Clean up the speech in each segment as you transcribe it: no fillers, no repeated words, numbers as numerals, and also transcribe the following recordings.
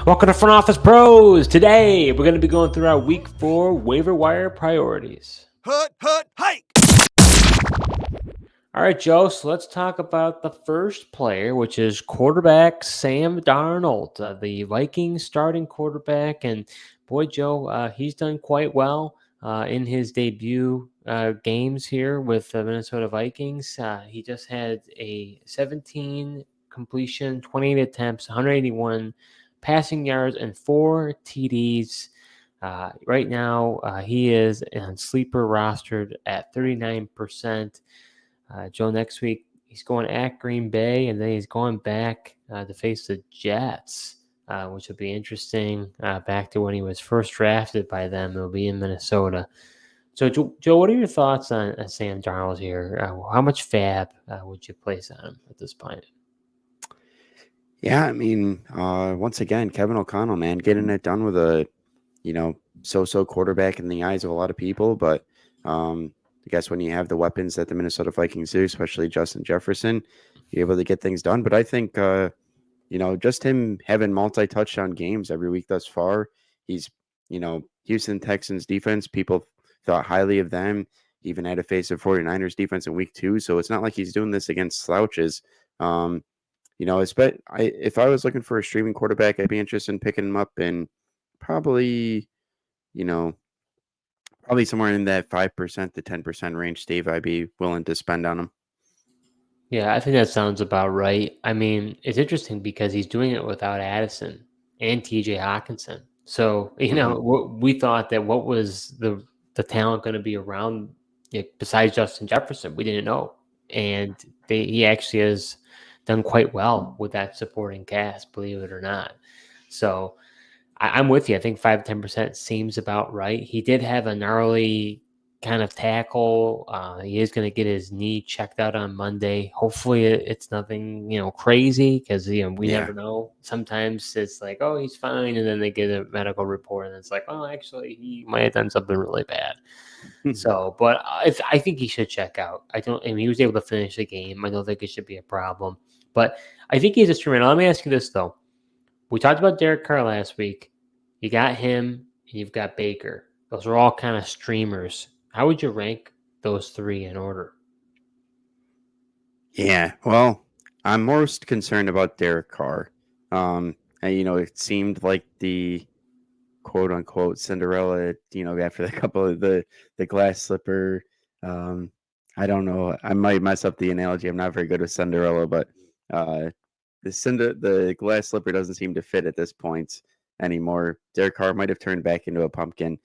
Welcome to Front Office Pros. Today, we're going to be going through our Week 4 waiver wire priorities. Hike! All right, Joe, so let's talk about the first player, which is quarterback Sam Darnold, the Vikings starting quarterback. And boy, Joe, he's done quite well in his debut games here with the Minnesota Vikings. He just had a 17 completion, 28 attempts, 181 passing yards, and 4 TDs. Right now, he is on sleeper rostered at 39%. Joe, next week, he's going at Green Bay, and then he's going back to face the Jets, which will be interesting. Back to when he was first drafted by them. It'll be in Minnesota. So, Joe, what are your thoughts on Sam Darnold here? How much FAAB would you place on him at this point? Yeah, I mean, once again, Kevin O'Connell, man, getting it done with a, so-so quarterback in the eyes of a lot of people. But I guess when you have the weapons that the Minnesota Vikings do, especially Justin Jefferson, you're able to get things done. But I think, just him having multi-touchdown games every week thus far, he's, Houston Texans defense, people thought highly of them, even had to face a 49ers defense in week 2. So it's not like he's doing this against slouches. If I was looking for a streaming quarterback, I'd be interested in picking him up in probably somewhere in that 5% to 10% range, Steve. I'd be willing to spend on him. Yeah, I think that sounds about right. I mean, it's interesting because he's doing it without Addison and TJ Hawkinson. So, we thought that what was the talent going to be around besides Justin Jefferson? We didn't know. And he actually has done quite well with that supporting cast, believe it or not. So I'm with you. I think 5-10% seems about right. He did have a gnarly kind of tackle. He is going to get his knee checked out on Monday. Hopefully it's nothing, crazy because, we never know. Sometimes it's like, oh, he's fine. And then they get a medical report and it's like, oh, actually he might have done something really bad. So, but I think he should check out. He was able to finish the game. I don't think it should be a problem, but I think he's a streamer. Let me ask you this though. We talked about Derek Carr last week. You got him and you've got Baker. Those are all kind of streamers. How would you rank those 3 in order? Yeah, well, I'm most concerned about Derek Carr. It seemed like the quote unquote Cinderella, after a couple of the glass slipper. I don't know. I might mess up the analogy. I'm not very good with Cinderella, but the glass slipper doesn't seem to fit at this point anymore. Derek Carr might have turned back into a pumpkin.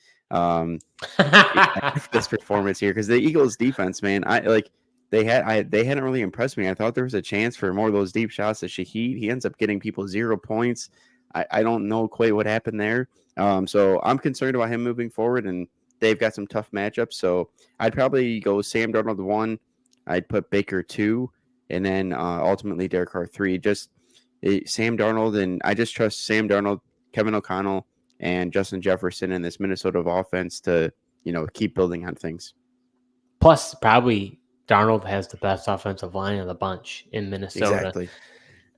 This performance here, because the Eagles defense, man, they hadn't really impressed me. I thought there was a chance for more of those deep shots to Shaheed. He ends up getting people 0 points. I don't know quite what happened there. So I'm concerned about him moving forward, and they've got some tough matchups. So I'd probably go Sam Darnold 1. I'd put Baker 2, and then ultimately Derek Carr 3. Sam Darnold, and I just trust Sam Darnold, Kevin O'Connell, and Justin Jefferson in this Minnesota offense to, keep building on things. Plus, probably Darnold has the best offensive line of the bunch in Minnesota. Exactly.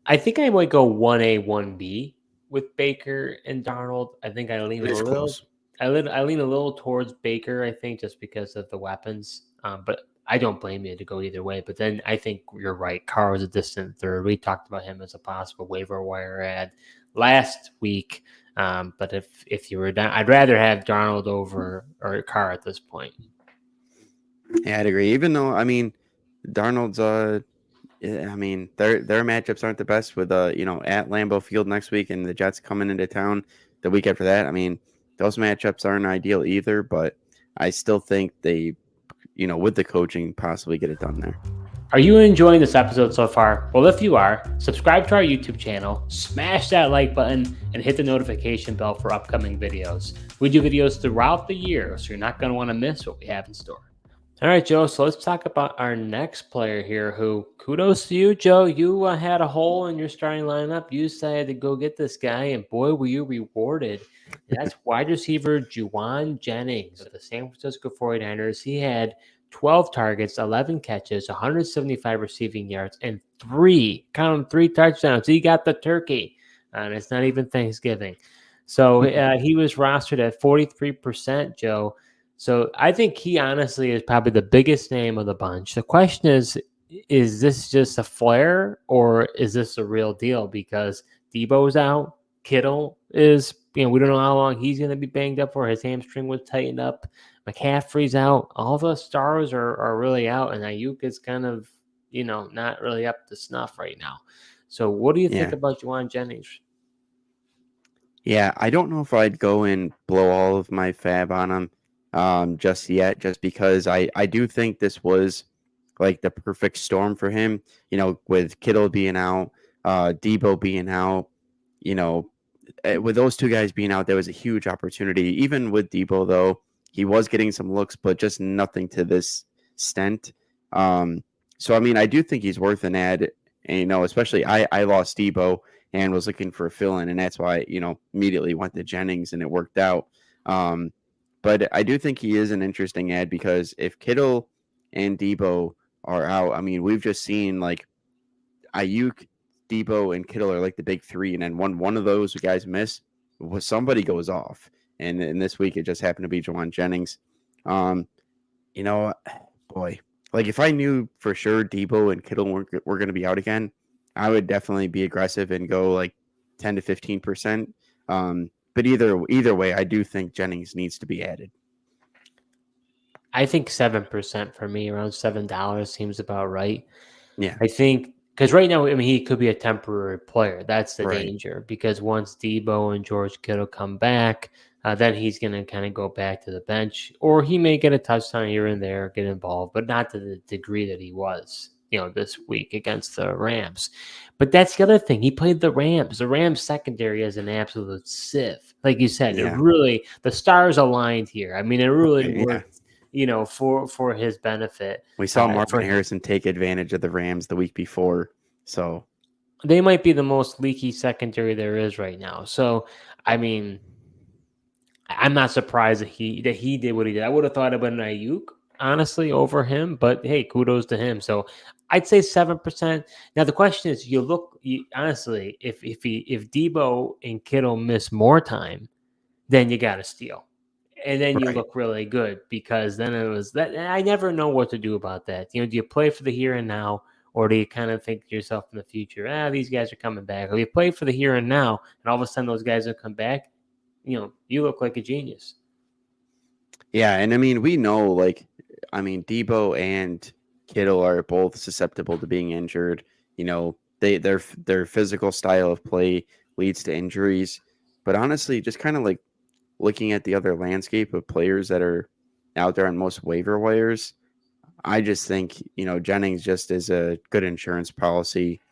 I think I might go 1A, 1B with Baker and Darnold. I think I lean a little. Close. I lean a little towards Baker, I think, just because of the weapons. But I don't blame you to go either way. But then I think you're right. Carr was a distant third. We talked about him as a possible waiver wire ad last week. But if you were down, I'd rather have Darnold over or Carr at this point. Yeah, I'd agree. Even though, Darnold's their matchups aren't the best with at Lambeau Field next week and the Jets coming into town the week after that. Those matchups aren't ideal either, but I still think they, with the coaching, possibly get it done there. Are you enjoying this episode so far? Well, if you are, subscribe to our YouTube channel, smash that like button, and hit the notification bell for upcoming videos. We do videos throughout the year, so you're not going to want to miss what we have in store. All right, Joe, so let's talk about our next player here who, kudos to you, Joe. You had a hole in your starting lineup. You decided to go get this guy, and boy, were you rewarded. And that's wide receiver Jauan Jennings of the San Francisco 49ers. He had 12 targets, 11 catches, 175 receiving yards, and 3 touchdowns. He got the turkey. and it's not even Thanksgiving. So he was rostered at 43%, Joe. So I think he honestly is probably the biggest name of the bunch. The question is this just a flare or is this a real deal? Because Debo's out, Kittle is, we don't know how long he's going to be banged up for. His hamstring was tightened up. McCaffrey's out. All the stars are really out, and Ayuk is kind of, not really up to snuff right now. So what do you think Yeah. about Jauan Jennings? Yeah, I don't know if I'd go and blow all of my fab on him just yet, just because I do think this was like the perfect storm for him, with Kittle being out, Debo being out, you know, with those two guys being out, there was a huge opportunity. Even with Debo, though, he was getting some looks, but just nothing to this extent. So, I mean, I do think he's worth an ad. And, especially I lost Debo and was looking for a fill-in, and that's why, immediately went to Jennings, and it worked out. But I do think he is an interesting ad because if Kittle and Debo are out, I mean, we've just seen like Ayuk, Debo, and Kittle are like the big three, and then one of those guys miss, somebody goes off. And this week it just happened to be Jauan Jennings. Um, you know, boy, like if I knew for sure Debo and Kittle were going to be out again, I would definitely be aggressive and go like 10 to 15%. But either way, I do think Jennings needs to be added. I think 7% for me, around $7 seems about right. Yeah. I think because right now, I mean, he could be a temporary player. That's the Right. danger. Because once Debo and George Kittle come back, then he's going to kind of go back to the bench, or he may get a touchdown here and there, get involved, but not to the degree that he was, this week against the Rams. But that's the other thing. He played the Rams. The Rams secondary is an absolute sieve. Like you said, it Yeah. really the stars aligned here. I mean, it really Right, yeah. worked, for his benefit. We saw Marvin For Harrison take advantage of the Rams the week before. So, they might be the most leaky secondary there is right now. So, I mean, I'm not surprised that he did what he did. I would have thought about an Ayuk, honestly, over him, but hey, kudos to him. So I'd say 7%. Now the question is, honestly, if Debo and Kittle miss more time, then you got to steal. And then you right. look really good because then it was that I never know what to do about that. Do you play for the here and now, or do you kind of think to yourself in the future, these guys are coming back? Or you play for the here and now, and all of a sudden those guys will come back, you look like a genius. Yeah, and I mean, we know, Debo and Kittle are both susceptible to being injured. Their physical style of play leads to injuries. But honestly, just kind of like looking at the other landscape of players that are out there on most waiver wires, I just think, Jennings just is a good insurance policy,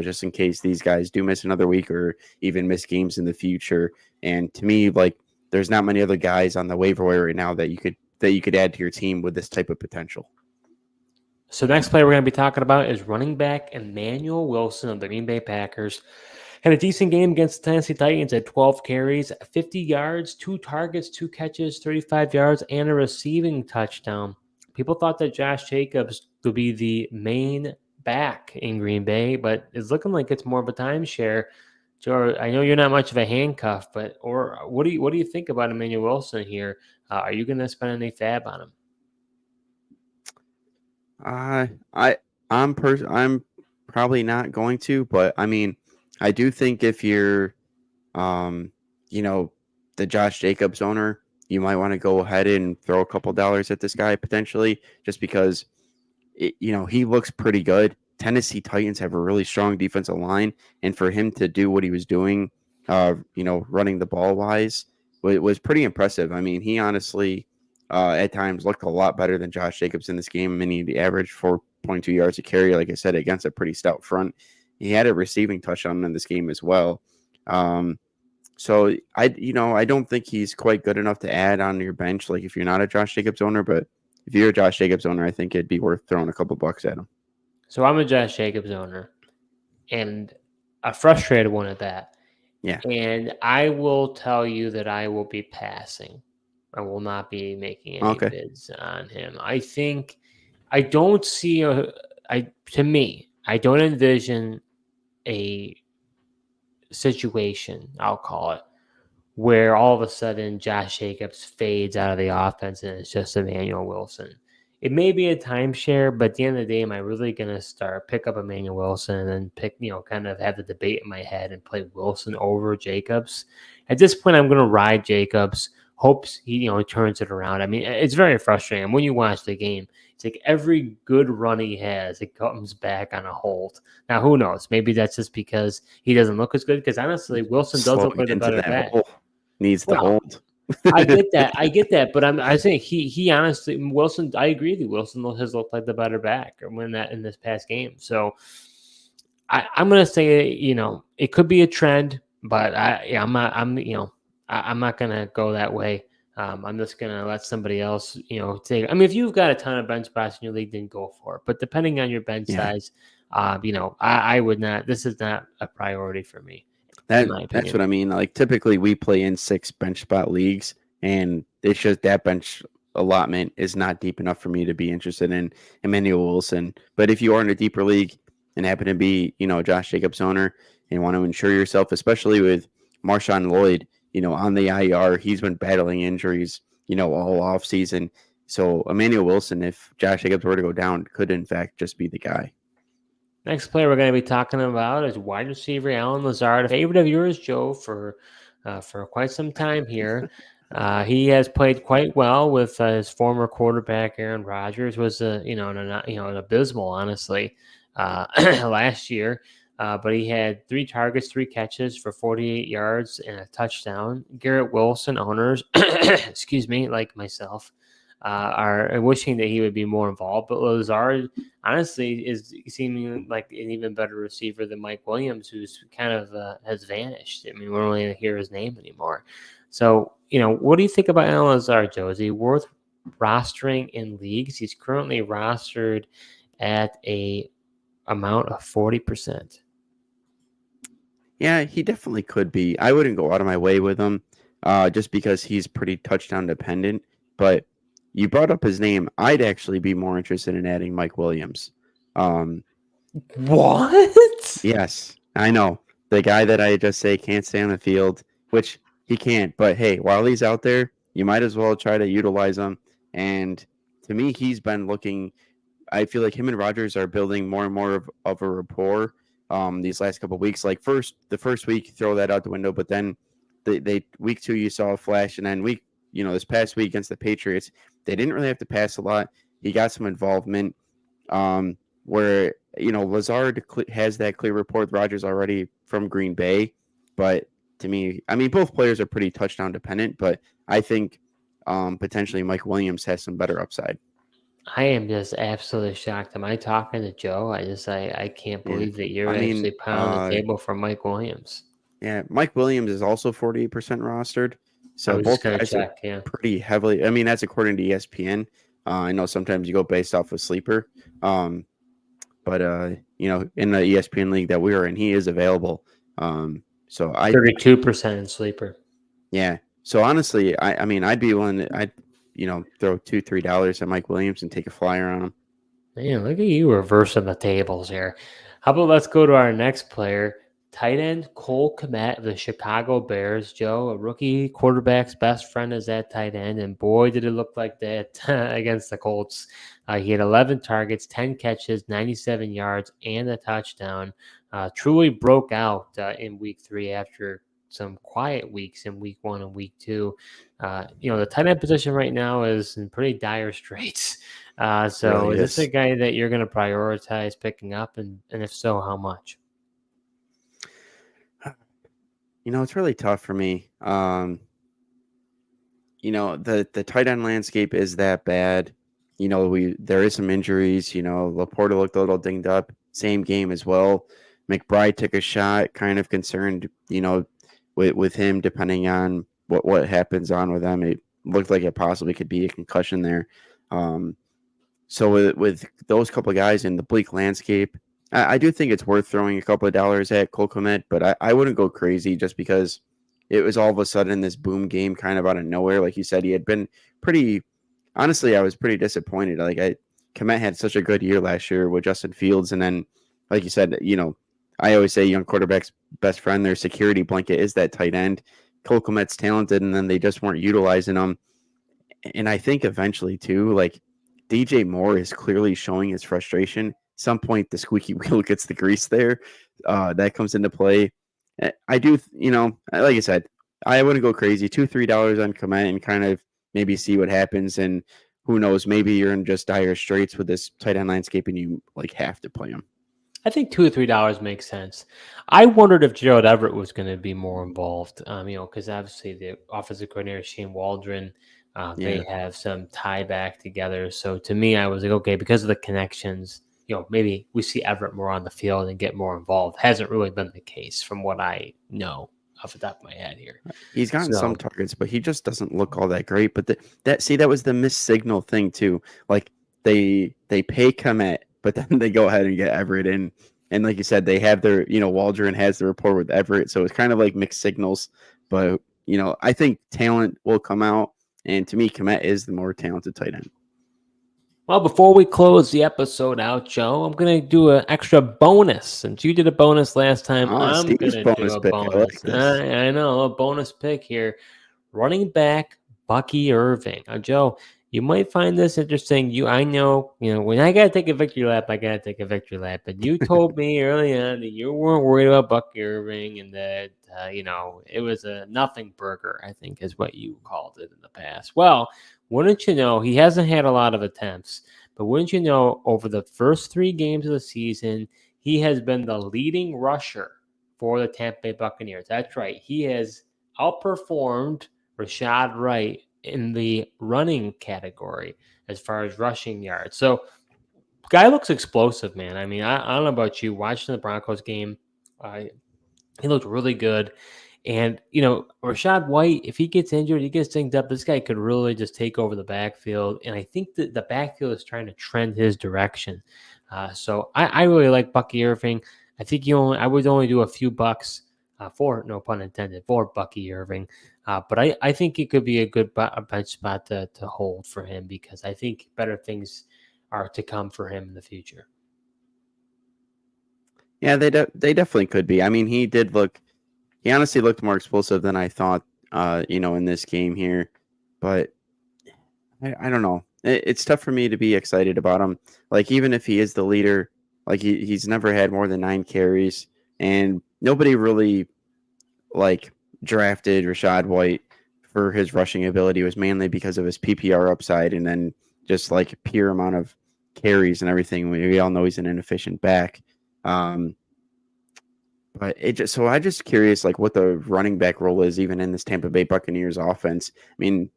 just in case these guys do miss another week or even miss games in the future. And to me, like, there's not many other guys on the waiver wire right now that you could add to your team with this type of potential. So the next player we're going to be talking about is running back Emanuel Wilson of the Green Bay Packers. Had a decent game against the Tennessee Titans at 12 carries, 50 yards, 2 targets, 2 catches, 35 yards, and a receiving touchdown. People thought that Josh Jacobs would be the main back in Green Bay, but it's looking like it's more of a timeshare. Joe, I know you're not much of a handcuff, but what do you think about Emanuel Wilson here? Are you going to spend any fab on him? I'm probably not going to, but I mean, I do think if you're, um, you know, the Josh Jacobs owner, you might want to go ahead and throw a couple dollars at this guy potentially, just because he looks pretty good. Tennessee Titans have a really strong defensive line, and for him to do what he was doing, running the ball wise, was pretty impressive. I mean, he honestly, at times looked a lot better than Josh Jacobs in this game. I mean, he averaged 4.2 yards a carry, like I said, against a pretty stout front. He had a receiving touchdown in this game as well. So I don't think he's quite good enough to add on your bench, like if you're not a Josh Jacobs owner, but if you're a Josh Jacobs owner, I think it'd be worth throwing a couple bucks at him. So I'm a Josh Jacobs owner, and a frustrated one at that. Yeah. And I will tell you that I will be passing. I will not be making any Okay. bids on him. I think I don't see I don't envision a situation, I'll call it, where all of a sudden Josh Jacobs fades out of the offense and it's just Emanuel Wilson. It may be a timeshare, but at the end of the day, am I really going to pick up Emanuel Wilson and then kind of have the debate in my head and play Wilson over Jacobs? At this point, I'm going to ride Jacobs, hopes he turns it around. I mean, it's very frustrating. When you watch the game, it's like every good run he has, it comes back on a hold. Now, who knows? Maybe that's just because he doesn't look as good. Because honestly, Wilson does look Slowing like the into better that back. hole needs to Well, hold. I get that, but I think he honestly Wilson. I agree with you. Wilson has looked like the better back when that in this past game. So I'm gonna say it could be a trend, but I'm not I'm not gonna go that way. I'm just gonna let somebody else take. I mean, if you've got a ton of bench spots in your league, then go for it. But depending on your bench Yeah. size, I would not. This is not a priority for me, in my That's opinion. what I mean. Like typically we play in 6 bench spot leagues, and it's just that bench allotment is not deep enough for me to be interested in Emmanuel Wilson. But if you are in a deeper league and happen to be, Josh Jacobs owner and want to insure yourself, especially with Marshawn Lloyd, on the IR, he's been battling injuries, all off season. So Emmanuel Wilson, if Josh Jacobs were to go down, could in fact just be the guy. Next player we're going to be talking about is wide receiver Allen Lazard, a favorite of yours, Joe, for quite some time here. He has played quite well with his former quarterback Aaron Rodgers. Was an abysmal, honestly, last year. But he had 3 targets, 3 catches for 48 yards and a touchdown. Garrett Wilson owners, excuse me, like myself, are wishing that he would be more involved. But Lazard, honestly, is seeming like an even better receiver than Mike Williams, who's kind of has vanished. I mean, we're only going to hear his name anymore. So, what do you think about Allen Lazard, Joe? Is he worth rostering in leagues? He's currently rostered at a amount of 40%. Yeah, he definitely could be. I wouldn't go out of my way with him, just because he's pretty touchdown dependent. But you brought up his name. I'd actually be more interested in adding Mike Williams. What? Yes, I know the guy that I just say can't stay on the field, which he can't. But hey, while he's out there, you might as well try to utilize him. And to me, he's been looking. I feel like him and Rogers are building more and more of a rapport these last couple of weeks. Like the first week, throw that out the window, but then they week 2 you saw a flash, and then this past week against the Patriots, they didn't really have to pass a lot. He got some involvement where Lazard has that clear rapport with Rogers already from Green Bay, but to me, I mean both players are pretty touchdown dependent, but I think potentially Mike Williams has some better upside. I am just absolutely shocked. Am I talking to Joe? I can't Yeah. believe that you're I mean, actually pounding the table for Mike Williams. yeah, Mike Williams is also 48% rostered. I So was just both gonna guys are check, yeah. pretty heavily. I mean, that's according to ESPN. I know sometimes you go based off of sleeper. But in the ESPN league that we are in, he is available. So 32% in sleeper. yeah. So honestly, I mean, I'd be willing to, throw $2-3 at Mike Williams and take a flyer on him. Man, look at you reversing the tables here. How about let's go to our next player, tight end Cole Kmet of the Chicago Bears. Joe, a rookie quarterback's best friend is that tight end, and boy, did it look like that against the Colts. He had 11 targets, 10 catches, 97 yards, and a touchdown. Truly broke out in week 3 after some quiet weeks in week 1 and week 2. The tight end position right now is in pretty dire straits. So Really is this a is. guy that you're going to prioritize picking up? And if so, how much? It's really tough for me. The tight end landscape is that bad. There is some injuries. Laporta looked a little dinged up. Same game as well. McBride took a shot. Kind of concerned. With him, depending on what happens on with them, it looked like it possibly could be a concussion there. So with those couple of guys in the bleak landscape, I do think it's worth throwing a couple of dollars at Cole Kmet, but I wouldn't go crazy just because it was all of a sudden this boom game kind of out of nowhere. Like you said, he had been pretty. Honestly, I was pretty disappointed. Kmet had such a good year last year with Justin Fields, and then, like you said, I always say young quarterback's best friend, their security blanket is that tight end. Cole Kmet's talented, and then they just weren't utilizing him. And I think eventually too, like DJ Moore is clearly showing his frustration. Some point the squeaky wheel gets the grease there. That comes into play. I do, like I said, I wouldn't go crazy. $2-3 on Kmet and kind of maybe see what happens. And who knows, maybe you're in just dire straits with this tight end landscape and you like have to play him. I think $2 or $3 makes sense. I wondered if Gerald Everett was going to be more involved, because obviously the offensive coordinator Shane Waldron, they have some tie back together. So to me, I was like, okay, because of the connections, maybe we see Everett more on the field and get more involved. Hasn't really been the case from what I know off the top of my head here. He's gotten some targets, but he just doesn't look all that great. But that was the missed signal thing too. Like they pay Kmet, but then they go ahead and get Everett in. And like you said, they have their, Waldron has the rapport with Everett. So it's kind of like mixed signals. But, I think talent will come out. And to me, Kmet is the more talented tight end. Well, before we close the episode out, Joe, I'm going to do an extra bonus. Since you did a bonus last time, I'm going to do a bonus. I know, a bonus pick here. Running back Bucky Irving. Now, Joe, you might find this interesting. I know, when I got to take a victory lap, I got to take a victory lap. But you told me early on that you weren't worried about Bucky Irving and that, it was a nothing burger, I think is what you called it in the past. Well, wouldn't you know, he hasn't had a lot of attempts, but wouldn't you know, over the first 3 games of the season, he has been the leading rusher for the Tampa Bay Buccaneers. That's right. He has outperformed Rashad Wright in the running category as far as rushing yards. So, guy looks explosive, man. I mean, I don't know about you. Watching the Broncos game, he looked really good. And, Rashad White, if he gets injured, he gets dinged up, this guy could really just take over the backfield. And I think that the backfield is trying to trend his direction. So I really like Bucky Irving. I think I would only do a few bucks for, no pun intended, for Bucky Irving. But I think it could be a good bench spot to hold for him because I think better things are to come for him in the future. Yeah, they definitely could be. I mean, he honestly looked more explosive than I thought, in this game here. But I don't know. It's tough for me to be excited about him. Like, even if he is the leader, like he's never had more than 9 carries. And nobody really, drafted Rashad White for his rushing ability. It was mainly because of his PPR upside and then just, pure amount of carries and everything. We all know he's an inefficient back. But I'm just curious, what the running back role is even in this Tampa Bay Buccaneers offense. I mean,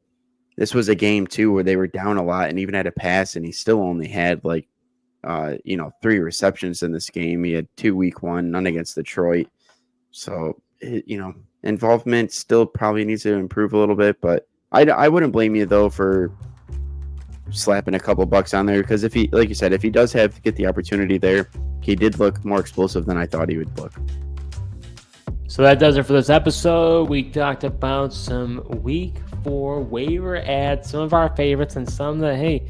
this was a game too where they were down a lot and even had a pass, and he still only had 3 receptions in this game. He had 2 week 1, none against Detroit. So involvement still probably needs to improve a little bit. But I wouldn't blame you though for slapping a couple bucks on there because if he, like you said, if he does get the opportunity there, he did look more explosive than I thought he would look. So that does it for this episode. We talked about some week 4 waiver ads, some of our favorites and some that, hey,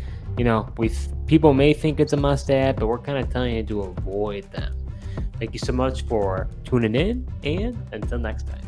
people may think it's a must add, but we're kind of telling you to avoid them. Thank you so much for tuning in, and until next time.